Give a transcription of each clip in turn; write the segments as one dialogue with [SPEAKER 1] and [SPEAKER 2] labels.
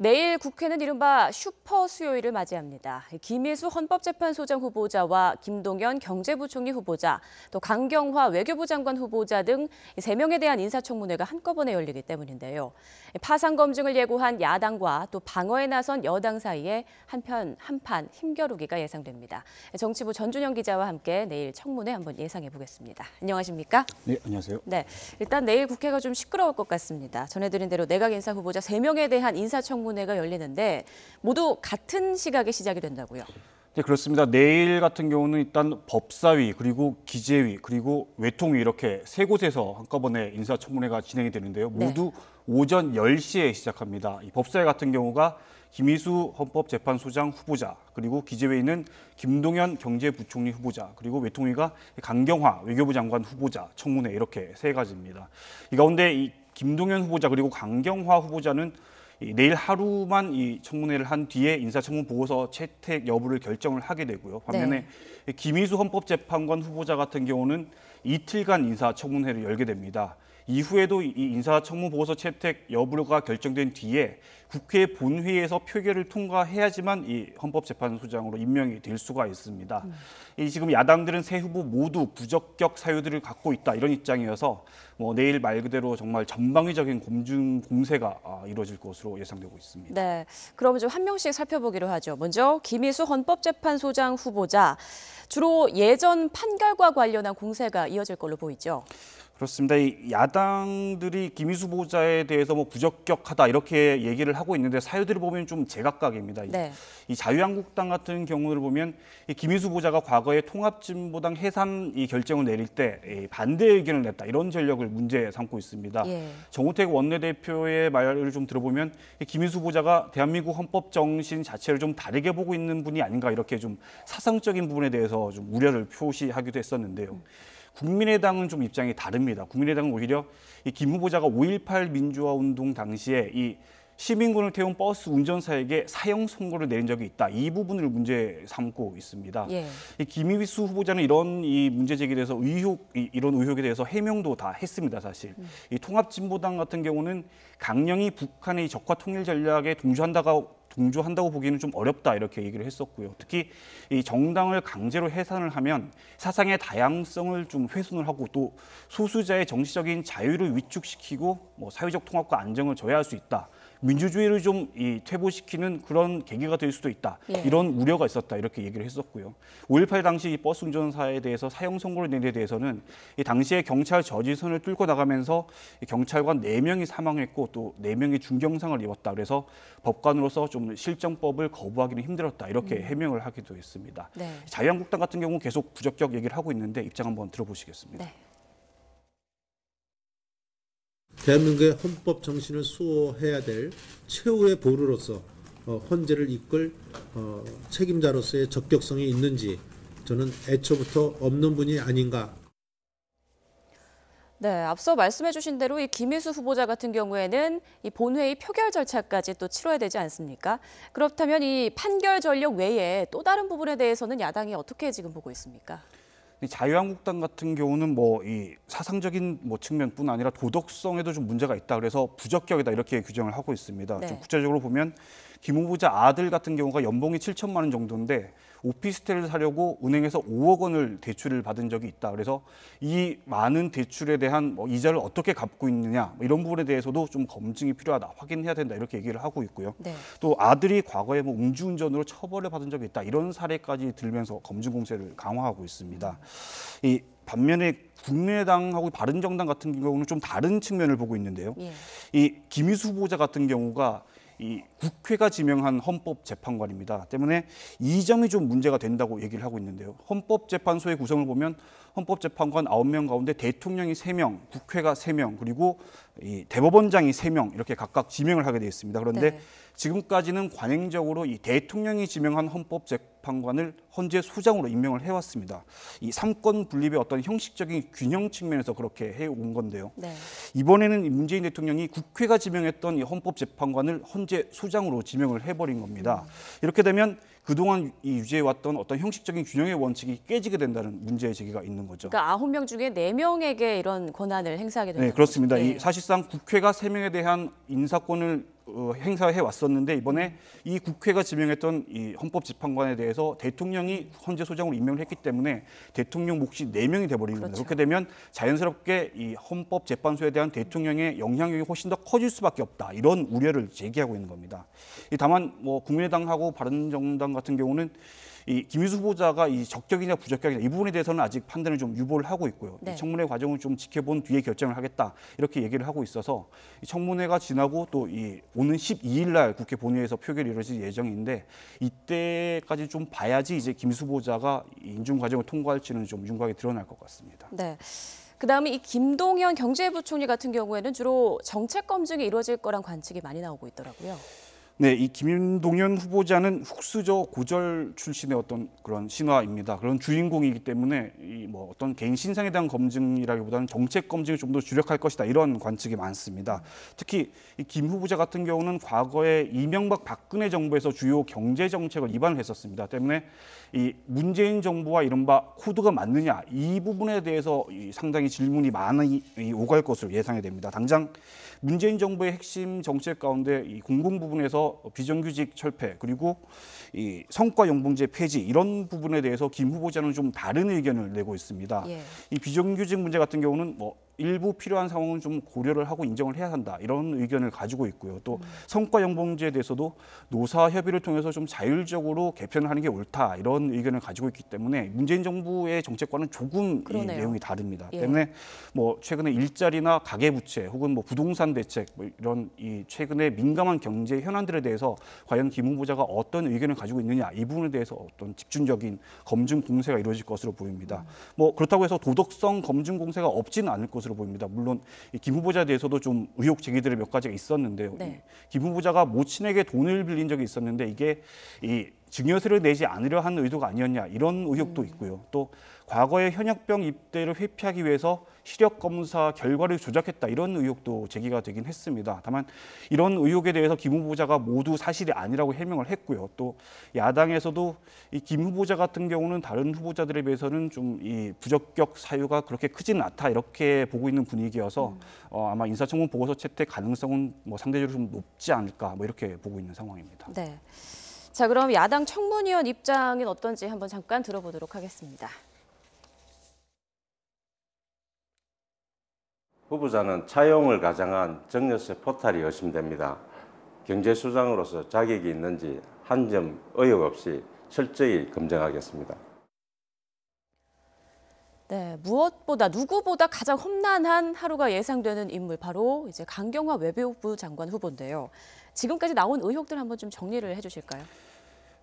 [SPEAKER 1] 내일 국회는 이른바 슈퍼 수요일을 맞이합니다. 김희수 헌법재판소장 후보자와 김동연 경제부총리 후보자, 또 강경화 외교부 장관 후보자 등 3명에 대한 인사청문회가 한꺼번에 열리기 때문인데요. 파상 검증을 예고한 야당과 또 방어에 나선 여당 사이에 한판 힘겨루기가 예상됩니다. 정치부 전준영 기자와 함께 내일 청문회 한번 예상해 보겠습니다. 안녕하십니까?
[SPEAKER 2] 네, 안녕하세요.
[SPEAKER 1] 네, 일단 내일 국회가 좀 시끄러울 것 같습니다. 전해드린 대로 내각 인사 후보자 3명에 대한 인사청문회가 열리는데 모두 같은 시각에 시작이 된다고요?
[SPEAKER 2] 네, 그렇습니다. 내일 같은 경우는 일단 법사위, 그리고 기재위, 그리고 외통위 이렇게 3곳에서 한꺼번에 인사청문회가 진행이 되는데요. 모두 오전 10시에 시작합니다. 이 법사위 같은 경우가 김희수 헌법재판소장 후보자, 그리고 기재위는 김동연 경제부총리 후보자, 그리고 외통위가 강경화 외교부 장관 후보자 청문회 이렇게 3가지입니다. 이 가운데 이 김동연 후보자 그리고 강경화 후보자는 내일 하루만 이 청문회를 한 뒤에 인사청문 보고서 채택 여부를 결정을 하게 되고요. 반면에 김희수 헌법재판관 후보자 같은 경우는 이틀간 인사청문회를 열게 됩니다. 이후에도 이 인사청문 보고서 채택 여부가 결정된 뒤에 국회 본회의에서 표결을 통과해야지만 이 헌법재판소장으로 임명이 될 수가 있습니다. 지금 야당들은 새 후보 모두 부적격 사유들을 갖고 있다 이런 입장이어서 내일 말 그대로 정말 전방위적인 검증 공세가 이루어질 것으로 예상되고 있습니다.
[SPEAKER 1] 네, 그럼 좀 한 명씩 살펴보기로 하죠. 먼저 김희수 헌법재판소장 후보자, 주로 예전 판결과 관련한 공세가 이어질 걸로 보이죠.
[SPEAKER 2] 그렇습니다. 이 야당들이 김희수 후보자에 대해서 부적격하다 이렇게 얘기를 하고 있는데 사유들을 보면 좀 제각각입니다.
[SPEAKER 1] 네.
[SPEAKER 2] 이 자유한국당 같은 경우를 보면 이 김희수 후보자가 과거에 통합진보당 해산 이 결정을 내릴 때 반대 의견을 냈다 이런 전력을 문제 삼고 있습니다. 정우택 원내대표의 말을 좀 들어보면 이 김희수 후보자가 대한민국 헌법 정신 자체를 좀 다르게 보고 있는 분이 아닌가 이렇게 좀 사상적인 부분에 대해서 좀 우려를 표시하기도 했었는데요. 국민의당은 좀 입장이 다릅니다. 국민의당은 오히려 이 김 후보자가 5.18 민주화 운동 당시에 이 시민군을 태운 버스 운전사에게 사형 선고를 내린 적이 있다. 이 부분을 문제 삼고 있습니다. 이 김희수 후보자는 이런 이 문제 제기에 대해서 이런 의혹에 대해서 해명도 다 했습니다. 사실 이 통합진보당 같은 경우는 강령이 북한의 적화 통일 전략에 동조한다고 보기에는 좀 어렵다 이렇게 얘기를 했었고요. 특히 이 정당을 강제로 해산을 하면 사상의 다양성을 좀 훼손을 하고 또 소수자의 정치적인 자유를 위축시키고 사회적 통합과 안정을 저해할 수 있다. 민주주의를 좀 퇴보시키는 그런 계기가 될 수도 있다. 이런 우려가 있었다. 이렇게 얘기를 했었고요. 5.18 당시 버스 운전사에 대해서 사형 선고를 낸 데 대해서는 이 당시에 경찰 저지선을 뚫고 나가면서 경찰관 4명이 사망했고 또 4명이 중경상을 입었다. 그래서 법관으로서 좀 실정법을 거부하기는 힘들었다. 이렇게 해명을 하기도 했습니다. 자유한국당 같은 경우 계속 부적격 얘기를 하고 있는데 입장 한번 들어보시겠습니다.
[SPEAKER 3] 대한민국의 헌법 정신을 수호해야 될 최후의 보루로서 헌재를 이끌 책임자로서의 적격성이 있는지 저는 애초부터 없는 분이 아닌가.
[SPEAKER 1] 네, 앞서 말씀해 주신 대로 이 김희수 후보자 같은 경우에는 이 본회의 표결 절차까지 또 치러야 되지 않습니까? 그렇다면 이 판결 전력 외에 또 다른 부분에 대해서는 야당이 어떻게 지금 보고 있습니까?
[SPEAKER 2] 자유한국당 같은 경우는 이 사상적인 측면뿐 아니라 도덕성에도 좀 문제가 있다. 그래서 부적격이다 이렇게 규정을 하고 있습니다. 좀 구체적으로 보면 김 후보자 아들 같은 경우가 연봉이 7천만 원 정도인데 오피스텔을 사려고 은행에서 5억 원을 대출을 받은 적이 있다. 그래서 이 많은 대출에 대한 이자를 어떻게 갚고 있느냐 이런 부분에 대해서도 좀 검증이 필요하다. 확인해야 된다. 이렇게 얘기를 하고 있고요. 또 아들이 과거에 음주운전으로 처벌을 받은 적이 있다. 이런 사례까지 들면서 검증 공세를 강화하고 있습니다. 이 반면에 국민의당하고 바른정당 같은 경우는 좀 다른 측면을 보고 있는데요. 이 김희수 후보자 같은 경우가 이 국회가 지명한 헌법재판관입니다. 때문에 이 점이 좀 문제가 된다고 얘기를 하고 있는데요. 헌법재판소의 구성을 보면 헌법재판관 9명 가운데 대통령이 3명, 국회가 3명, 그리고 이 대법원장이 3명 이렇게 각각 지명을 하게 되어 있습니다. 그런데 지금까지는 관행적으로 이 대통령이 지명한 헌법재판관을 헌재 소장으로 임명을 해왔습니다. 이 삼권 분립의 어떤 형식적인 균형 측면에서 그렇게 해온 건데요. 이번에는 문재인 대통령이 국회가 지명했던 이 헌법재판관을 헌재 소장으로 지명을 해버린 겁니다. 이렇게 되면 그동안 유지해왔던 어떤 형식적인 균형의 원칙이 깨지게 된다는 문제 제기가 있는 거죠.
[SPEAKER 1] 그러니까 9명 중에 4명에게 이런 권한을 행사하게 되는
[SPEAKER 2] 네, 그렇습니다. 이 사실상 국회가 3명에 대한 인사권을 행사해 왔었는데 이번에 이 국회가 지명했던 이 헌법재판관에 대해서 대통령이 헌재 소장으로 임명을 했기 때문에 대통령 몫이 4명이 돼버립니다.
[SPEAKER 1] 그렇죠.
[SPEAKER 2] 그렇게 되면 자연스럽게 이 헌법재판소에 대한 대통령의 영향력이 훨씬 더 커질 수밖에 없다. 이런 우려를 제기하고 있는 겁니다. 다만 뭐 국민의당하고 바른정당 같은 경우는 이 김희수 후보자가 이 적격이냐 부적격이냐 이 부분에 대해서는 아직 판단을 좀 유보를 하고 있고요.
[SPEAKER 1] 네.
[SPEAKER 2] 청문회 과정을 좀 지켜본 뒤에 결정을 하겠다 이렇게 얘기를 하고 있어서 이 청문회가 지나고 또 이 오는 12일 날 국회 본회의에서 표결이 이루어질 예정인데 이때까지 좀 봐야지 이제 김희수 후보자가 인준 과정을 통과할지는 좀 윤곽이 드러날 것 같습니다.
[SPEAKER 1] 네. 그다음에 이 김동연 경제부총리 같은 경우에는 주로 정책 검증이 이루어질 거란 관측이 많이 나오고 있더라고요.
[SPEAKER 2] 네, 이 김동연 후보자는 흑수저 고졸 출신의 어떤 그런 신화입니다. 그런 주인공이기 때문에 이 뭐 어떤 개인 신상에 대한 검증이라기보다는 정책 검증에 좀 더 주력할 것이다 이런 관측이 많습니다. 특히 이 김 후보자 같은 경우는 과거에 이명박 박근혜 정부에서 주요 경제 정책을 입안을 했었습니다. 때문에 이 문재인 정부와 이른바 코드가 맞느냐 이 부분에 대해서 상당히 질문이 많이 오갈 것으로 예상이 됩니다. 당장 문재인 정부의 핵심 정책 가운데 이 공공 부분에서 비정규직 철폐 그리고 이 성과연봉제 폐지 이런 부분에 대해서 김 후보자는 좀 다른 의견을 내고 있습니다.
[SPEAKER 1] 예.
[SPEAKER 2] 이 비정규직 문제 같은 경우는 뭐 일부 필요한 상황은 좀 고려를 하고 인정을 해야 한다 이런 의견을 가지고 있고요. 또 성과연봉제에 대해서도 노사 협의를 통해서 좀 자율적으로 개편을 하는 게 옳다 이런 의견을 가지고 있기 때문에 문재인 정부의 정책과는 조금 이 내용이 다릅니다.
[SPEAKER 1] 예.
[SPEAKER 2] 때문에 뭐 최근에 일자리나 가계부채 혹은 뭐 부동산 대책 뭐 이런 이 최근에 민감한 경제 현안들에 대해서 과연 김 후보자가 어떤 의견을 가지고 있느냐 이 부분에 대해서 어떤 집중적인 검증 공세가 이루어질 것으로 보입니다. 뭐 그렇다고 해서 도덕성 검증 공세가 없지는 않을 것으로 보입니다. 물론 김 후보자에 대해서도 좀 의혹 제기들이 몇 가지가 있었는데요.
[SPEAKER 1] 네.
[SPEAKER 2] 김 후보자가 모친에게 돈을 빌린 적이 있었는데 이게 이 증여세를 내지 않으려 한 의도가 아니었냐 이런 의혹도 있고요. 또 과거의 현역병 입대를 회피하기 위해서 시력 검사 결과를 조작했다 이런 의혹도 제기가 되긴 했습니다. 다만 이런 의혹에 대해서 김 후보자가 모두 사실이 아니라고 해명을 했고요. 또 야당에서도 이 김 후보자 같은 경우는 다른 후보자들에 비해서는 좀 이 부적격 사유가 그렇게 크지는 않다 이렇게 보고 있는 분위기여서 아마 인사청문 보고서 채택 가능성은 뭐 상대적으로 좀 높지 않을까 뭐 이렇게 보고 있는 상황입니다.
[SPEAKER 1] 네. 자, 그럼 야당 청문위원 입장은 어떤지 한번 잠깐 들어보도록 하겠습니다.
[SPEAKER 4] 후보자는 차용을 가장한 증여세 포탈이 의심됩니다. 경제수장으로서 자격이 있는지 한 점 의혹 없이 철저히 검증하겠습니다.
[SPEAKER 1] 네, 무엇보다 누구보다 가장 험난한 하루가 예상되는 인물 바로 이제 강경화 외교부 장관 후보인데요. 지금까지 나온 의혹들 한번 좀 정리를 해주실까요?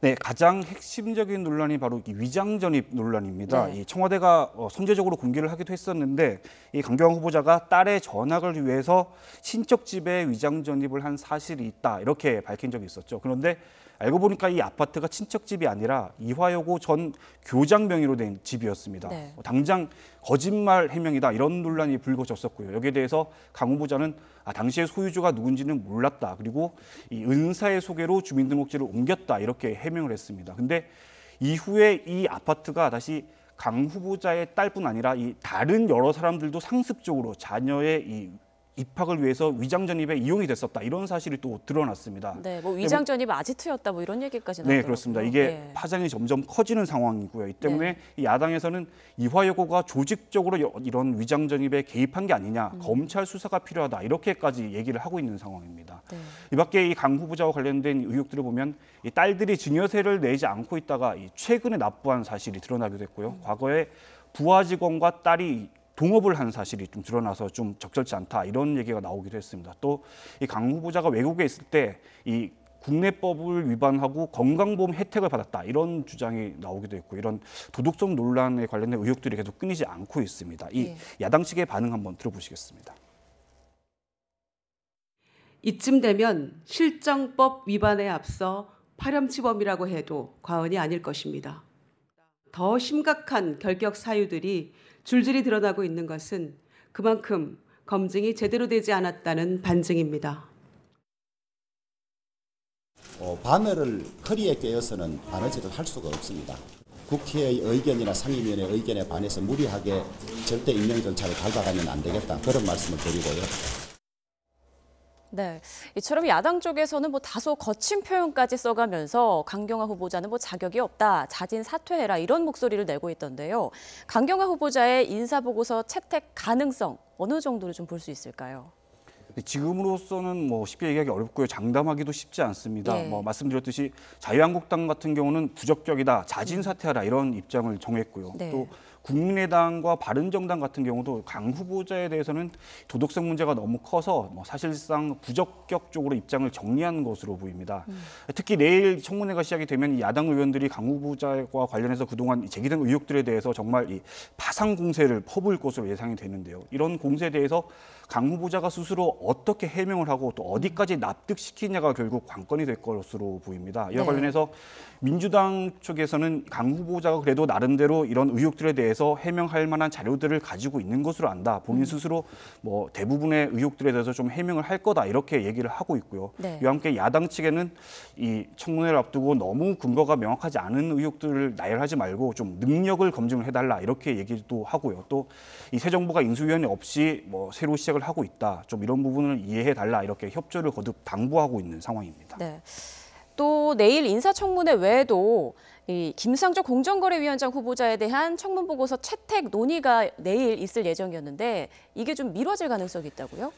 [SPEAKER 2] 네, 가장 핵심적인 논란이 바로 이 위장 전입 논란입니다.
[SPEAKER 1] 네.
[SPEAKER 2] 이 청와대가 선제적으로 공개를 하기도 했었는데 이 강경화 후보자가 딸의 전학을 위해서 친척 집에 위장 전입을 한 사실이 있다 이렇게 밝힌 적이 있었죠. 그런데 알고 보니까 이 아파트가 친척 집이 아니라 이화여고 전 교장 명의로 된 집이었습니다.
[SPEAKER 1] 네.
[SPEAKER 2] 당장 거짓말 해명이다 이런 논란이 불거졌었고요. 여기에 대해서 강 후보자는 당시의 소유주가 누군지는 몰랐다. 그리고 이 은사의 소개로 주민등록지를 옮겼다 이렇게 해명을 했습니다. 근데 이후에 이 아파트가 다시 강 후보자의 딸뿐 아니라 이 다른 여러 사람들도 상습적으로 자녀의 이 입학을 위해서 위장 전입에 이용이 됐었다 이런 사실이 또 드러났습니다.
[SPEAKER 1] 네, 뭐 위장 전입 아지트였다 뭐 이런 얘기까지 나오더라고요.
[SPEAKER 2] 네, 그렇습니다. 이게 파장이 점점 커지는 상황이고요. 이 때문에 이 야당에서는 이화여고가 조직적으로 이런 위장 전입에 개입한 게 아니냐, 검찰 수사가 필요하다 이렇게까지 얘기를 하고 있는 상황입니다.
[SPEAKER 1] 네.
[SPEAKER 2] 이밖에 이 강 후보자와 관련된 의혹들을 보면 이 딸들이 증여세를 내지 않고 있다가 최근에 납부한 사실이 드러나기도 했고요. 과거에 부하 직원과 딸이 동업을 한 사실이 좀 드러나서 좀 적절치 않다 이런 얘기가 나오기도 했습니다. 또 이 강 후보자가 외국에 있을 때 이 국내법을 위반하고 건강보험 혜택을 받았다 이런 주장이 나오기도 했고 이런 도덕성 논란에 관련된 의혹들이 계속 끊이지 않고 있습니다. 이 야당 측의 반응 한번 들어보시겠습니다.
[SPEAKER 5] 이쯤 되면 실정법 위반에 앞서 파렴치범이라고 해도 과언이 아닐 것입니다. 더 심각한 결격 사유들이 줄줄이 드러나고 있는 것은 그만큼 검증이 제대로 되지 않았다는 반증입니다.
[SPEAKER 6] 바늘을 허리에 꿰어서는 바느질을 할 수가 없습니다. 국회의 의견이나 상임위원회 의견에 반해서 무리하게 절대 임명 절차를 밟아가면 안 되겠다 그런 말씀을 드리고요.
[SPEAKER 1] 네, 이처럼 야당 쪽에서는 다소 거친 표현까지 써가면서 강경화 후보자는 자격이 없다, 자진 사퇴해라 이런 목소리를 내고 있던데요. 강경화 후보자의 인사보고서 채택 가능성 어느 정도로 좀 볼 수 있을까요?
[SPEAKER 2] 지금으로서는 쉽게 얘기하기 어렵고요. 장담하기도 쉽지 않습니다.
[SPEAKER 1] 예.
[SPEAKER 2] 말씀드렸듯이 자유한국당 같은 경우는 부적격이다, 자진 사퇴하라 이런 입장을 정했고요.
[SPEAKER 1] 네.
[SPEAKER 2] 또 국민의당과 바른정당 같은 경우도 강 후보자에 대해서는 도덕성 문제가 너무 커서 사실상 부적격 쪽으로 입장을 정리한 것으로 보입니다. 특히 내일 청문회가 시작이 되면 이 야당 의원들이 강 후보자와 관련해서 그동안 제기된 의혹들에 대해서 정말 이 파상 공세를 퍼부을 것으로 예상이 되는데요. 이런 공세에 대해서 강 후보자가 스스로 어떻게 해명을 하고 또 어디까지 납득시키냐가 결국 관건이 될 것으로 보입니다. 이와
[SPEAKER 1] 네.
[SPEAKER 2] 관련해서 민주당 쪽에서는 강 후보자가 그래도 나름대로 이런 의혹들에 대해서 해명할 만한 자료들을 가지고 있는 것으로 안다. 본인 스스로 대부분의 의혹들에 대해서 좀 해명을 할 거다 이렇게 얘기를 하고 있고요.
[SPEAKER 1] 네.
[SPEAKER 2] 이와 함께 야당 측에는 이 청문회를 앞두고 너무 근거가 명확하지 않은 의혹들을 나열하지 말고 좀 능력을 검증을 해달라 이렇게 얘기도 하고요. 또 이 새 정부가 인수위원회 없이 새로 시작을 하고 있다. 좀 이런 부분을 이해해달라 이렇게 협조를 거듭 당부하고 있는 상황입니다.
[SPEAKER 1] 네. 또 내일 인사청문회 외에도 이 김상조 공정거래위원장 후보자에 대한 청문보고서 채택 논의가 내일 있을 예정이었는데 이게 좀 미뤄질 가능성이 있다고요?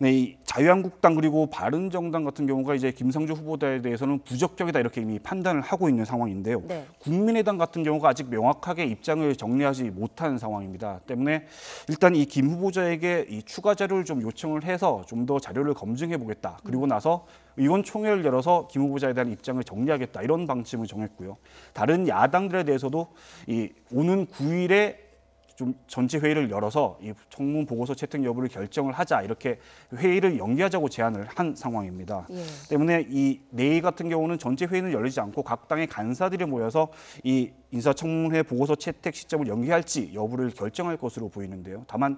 [SPEAKER 2] 네, 이 자유한국당 그리고 바른정당 같은 경우가 이제 김상조 후보자에 대해서는 부적격이다 이렇게 이미 판단을 하고 있는 상황인데요.
[SPEAKER 1] 네.
[SPEAKER 2] 국민의당 같은 경우가 아직 명확하게 입장을 정리하지 못한 상황입니다. 때문에 일단 이 김 후보자에게 이 추가 자료를 좀 요청을 해서 좀 더 자료를 검증해 보겠다. 그리고 나서 의원총회를 열어서 김 후보자에 대한 입장을 정리하겠다 이런 방침을 정했고요. 다른 야당들에 대해서도 이 오는 9일에 좀 전체 회의를 열어서 이 청문 보고서 채택 여부를 결정을 하자 이렇게 회의를 연기하자고 제안을 한 상황입니다.
[SPEAKER 1] 예.
[SPEAKER 2] 때문에 이 내일 같은 경우는 전체 회의는 열리지 않고 각 당의 간사들이 모여서 이 인사청문회 보고서 채택 시점을 연기할지 여부를 결정할 것으로 보이는데요. 다만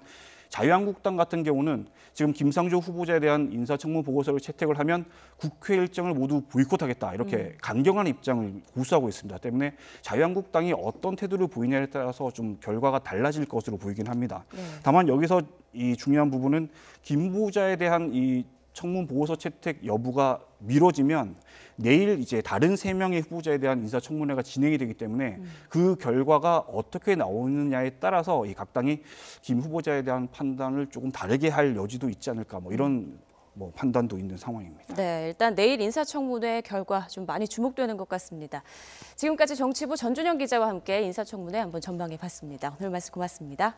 [SPEAKER 2] 자유한국당 같은 경우는 지금 김상조 후보자에 대한 인사청문 보고서를 채택을 하면 국회 일정을 모두 보이콧하겠다 이렇게 강경한 입장을 고수하고 있습니다. 때문에 자유한국당이 어떤 태도를 보이냐에 따라서 좀 결과가 달라질 것으로 보이긴 합니다.
[SPEAKER 1] 네.
[SPEAKER 2] 다만 여기서 이 중요한 부분은 김 후보자에 대한 이 청문 보고서 채택 여부가 미뤄지면 내일 이제 다른 3명의 후보자에 대한 인사청문회가 진행이 되기 때문에 그 결과가 어떻게 나오느냐에 따라서 이 각 당이 김 후보자에 대한 판단을 조금 다르게 할 여지도 있지 않을까 이런 판단도 있는 상황입니다.
[SPEAKER 1] 네, 일단 내일 인사청문회 결과 좀 많이 주목되는 것 같습니다. 지금까지 정치부 전준영 기자와 함께 인사청문회 한번 전망해 봤습니다. 오늘 말씀 고맙습니다.